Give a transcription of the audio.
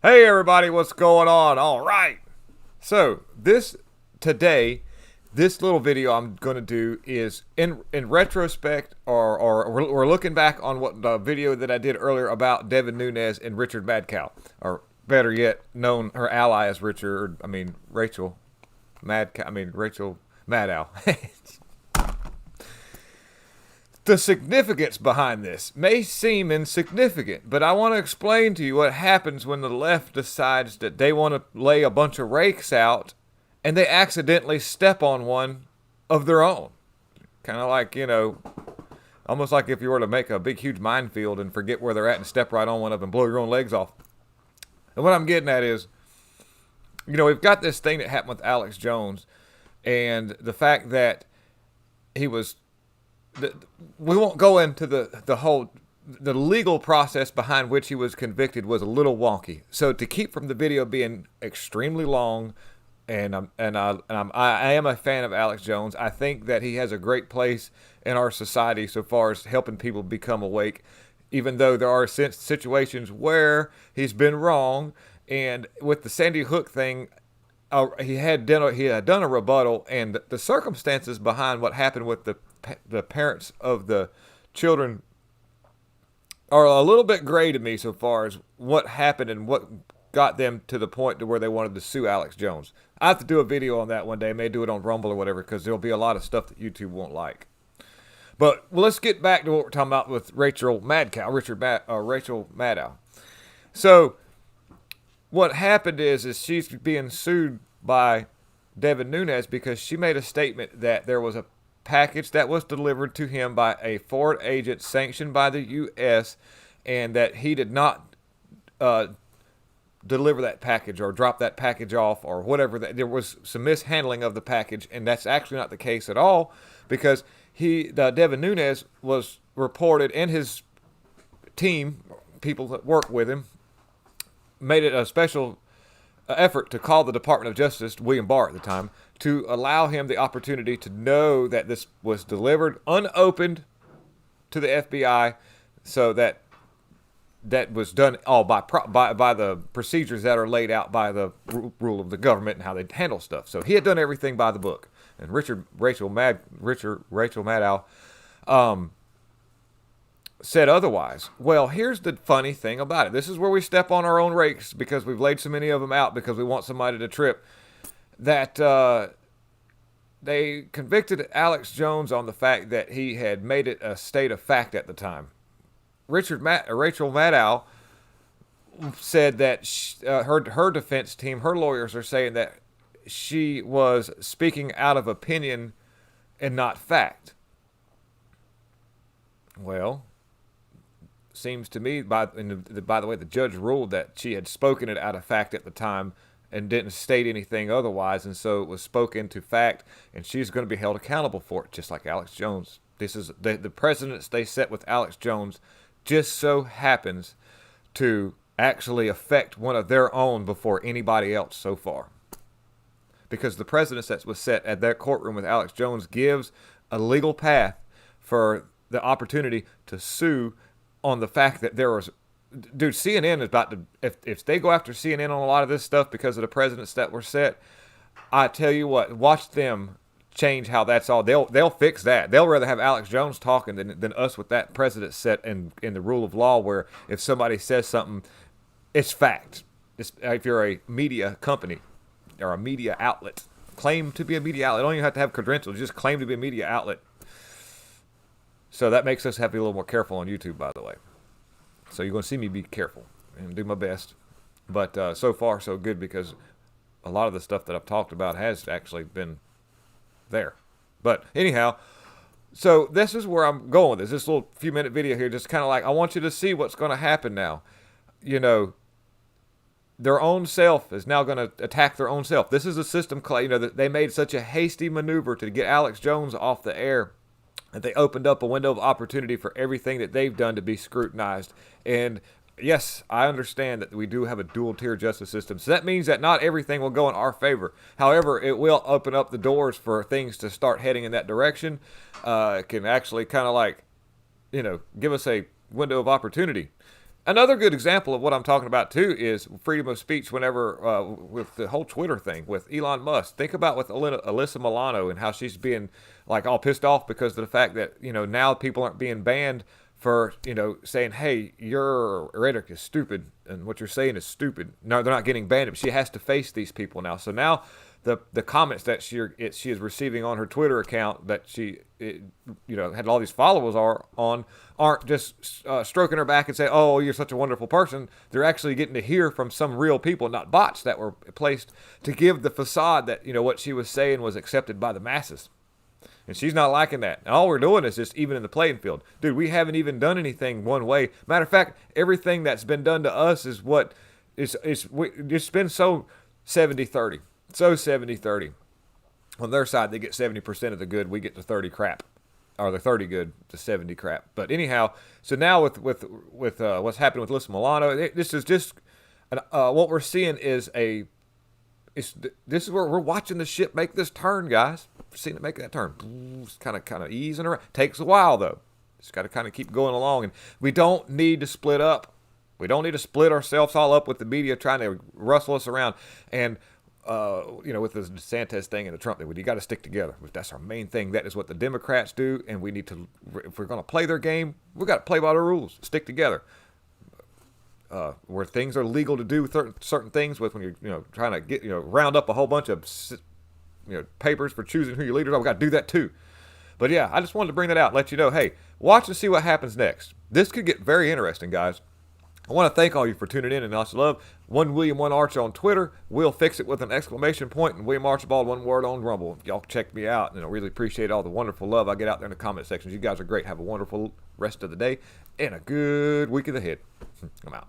Hey everybody, what's going on? All right. So today, this little video I'm going to do is in retrospect, or we're looking back on what the video that I did earlier about Devin Nunes and Richard Maddcow, or better yet, known her ally as Rachel Maddow. The significance behind this may seem insignificant, but I want to explain to you what happens when the left decides that they want to lay a bunch of rakes out and they accidentally step on one of their own. Kind of like, almost like if you were to make a big, huge minefield and forget where they're at and step right on one of them and blow your own legs off. And what I'm getting at is, we've got this thing that happened with Alex Jones and the fact that he was... We won't go into the legal process behind which he was convicted was a little wonky. So to keep from the video being extremely long, I am a fan of Alex Jones. I think that he has a great place in our society so far as helping people become awake, even though there are situations where he's been wrong. And with the Sandy Hook thing, he had done a rebuttal, and the circumstances behind what happened with the parents of the children are a little bit gray to me so far as what happened and what got them to the point to where they wanted to sue Alex Jones. I have to do a video on that one day. I may do it on Rumble or whatever, because there'll be a lot of stuff that YouTube won't like. But let's get back to what we're talking about with Rachel Maddcow, Rachel Maddow. So what happened is she's being sued by Devin Nunes because she made a statement that there was a package that was delivered to him by a foreign agent sanctioned by the U.S. and that he did not deliver that package or drop that package off or whatever. There was some mishandling of the package, and that's actually not the case at all, because Devin Nunes was reported, and his team, people that work with him, made it a special effort to call the Department of Justice, William Barr at the time, to allow him the opportunity to know that this was delivered unopened to the FBI, so that was done all by the procedures that are laid out by the rule of the government and how they handle stuff. So he had done everything by the book. And Rachel Maddow said otherwise. Well, here's the funny thing about it. This is where we step on our own rakes because we've laid so many of them out because we want somebody to trip. That they convicted Alex Jones on the fact that he had made it a state of fact at the time. Rachel Maddow said that her defense team, her lawyers are saying that she was speaking out of opinion and not fact. Well, seems to me, by the way, the judge ruled that she had spoken it out of fact at the time and didn't state anything otherwise, and so it was spoken to fact, and she's going to be held accountable for it, just like Alex Jones. This is the precedents they set with Alex Jones just so happens to actually affect one of their own before anybody else so far. Because the precedents that was set at that courtroom with Alex Jones gives a legal path for the opportunity to sue on the fact that there was... Dude, CNN is about to... If they go after CNN on a lot of this stuff because of the precedents that were set, I tell you what, watch them change how that's all. They'll fix that. They'll rather have Alex Jones talking than us with that precedent set in the rule of law, where if somebody says something, it's fact. If you're a media company or a media outlet, claim to be a media outlet. You don't even have to have credentials. Just claim to be a media outlet. So that makes us have to be a little more careful on YouTube, by the way. So you're going to see me be careful and do my best. But so far, so good, because a lot of the stuff that I've talked about has actually been there. But anyhow, so this is where I'm going with this. This little few-minute video here, just kind of like, I want you to see what's going to happen now. Their own self is now going to attack their own self. This is a system, that they made such a hasty maneuver to get Alex Jones off the air that they opened up a window of opportunity for everything that they've done to be scrutinized. And yes, I understand that we do have a dual-tier justice system. So that means that not everything will go in our favor. However, it will open up the doors for things to start heading in that direction. It can actually kind of like, give us a window of opportunity. Another good example of what I'm talking about too is freedom of speech. Whenever with the whole Twitter thing with Elon Musk, think about with Alyssa Milano and how she's being like all pissed off because of the fact that now people aren't being banned for saying, hey, your rhetoric is stupid and what you're saying is stupid. No, they're not getting banned, but she has to face these people now. So now the comments that she is receiving on her Twitter account that she had all these followers aren't just stroking her back and saying, oh, you're such a wonderful person. They're actually getting to hear from some real people, not bots that were placed to give the facade that what she was saying was accepted by the masses. And she's not liking that. And all we're doing is just even in the playing field. Dude, we haven't even done anything one way. Matter of fact, everything that's been done to us is what it's been so 70-30. So 70-30. On their side, they get 70% of the good. We get the 30 crap. Or the 30 good to 70 crap. But anyhow, so now with what's happening with Alyssa Milano, this is just what we're seeing is this is where we're watching the ship make this turn, guys. We're seeing it make that turn. It's kind of easing around. Takes a while though. It's got to kind of keep going along, and we don't need to split up. We don't need to split ourselves all up with the media trying to rustle us around. And with the DeSantis thing and the Trump thing, you got to stick together. That's our main thing. That is what the Democrats do, and we need to. If we're going to play their game, we got to play by the rules. Stick together. Where things are legal to do certain things with, when you're trying to get round up a whole bunch of papers for choosing who your leaders are, we got to do that too. But yeah, I just wanted to bring that out, and let you know, hey, watch and see what happens next. This could get very interesting, guys. I want to thank all you for tuning in, and lots of love. One William, one Archer on Twitter. We'll fix it with an exclamation point, and William Archibald, one word on Rumble. Y'all check me out, and I really appreciate all the wonderful love I get out there in the comment sections. You guys are great. Have a wonderful rest of the day and a good week ahead. I'm out.